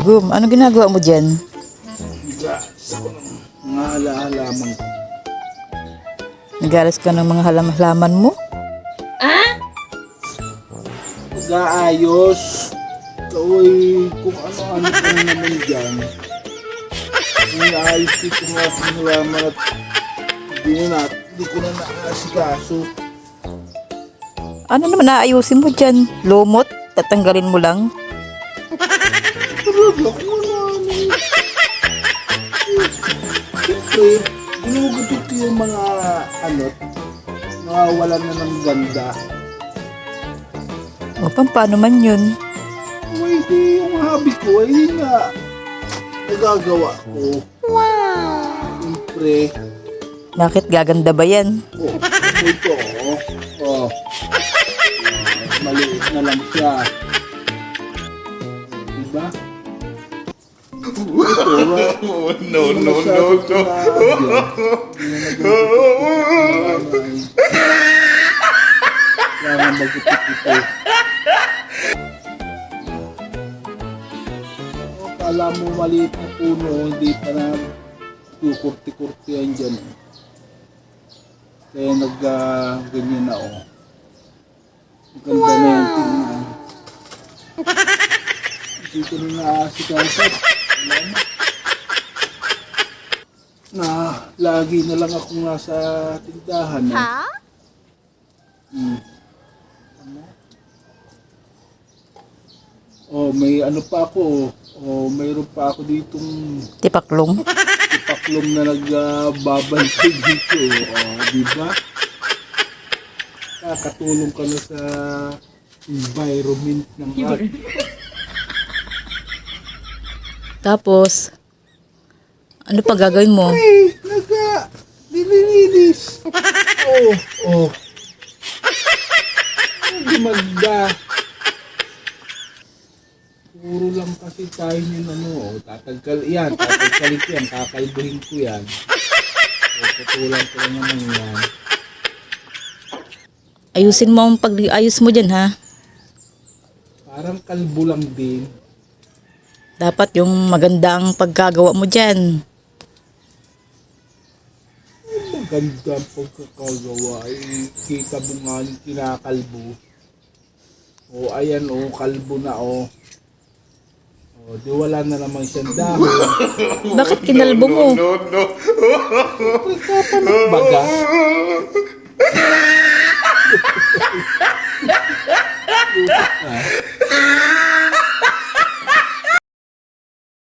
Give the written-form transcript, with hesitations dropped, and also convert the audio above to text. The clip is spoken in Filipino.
Gum, ano ginagawa mo dyan? Mga halaman. Nagalas ka ng mga halaman mo? Pag-aayos. Kaway kung ano-ano pa na naman dyan. May ayos dito mga halaman at hindi ko na naasikaso. Ano naman naayusin mo dyan? Lumot? Tatanggalin mo lang? Talaga kung ano. Siyempre, ginugutot ko yung mga nawawalan na ng ganda. O, paano man yun? Ay, yung hobby ko, ay nga nagagawa ko. Wow! Siyempre, Bakit gaganda ba yan? ito, maliit na lang siya. Diba? Ito, No. Kailangan magupit ito. Kala mo maliit na puno, hindi pa na kukurti-kurtihan dyan. Kaya ganyan na Maganda na yung tingnan. Hindi ko na naasikasat. Lagi na lang ako nasa tindahan. May ano pa ako. Mayroon pa ako ditong Tipaklong? paklong na nagbabantay dito. Di ba? Katulong ka na sa environment ng ating. Tapos, ano pa gagawin mo? Nililinis. Hindi magda. Puro lang kasi tayo yun tatagkalin ko yan, kakalbuhin ko yan. Putulan ko lang naman yan. Ayusin mo ang pag-ayos mo dyan, ha? Parang kalbo lang din. Dapat yung magandang pagkagawa mo dyan. Maganda ang pagkakagawa. Kita mo nga yung kinakalbo. Ayan kalbo na di wala na naman siyang dahon. Bakit kinalbo mo? No. Baga.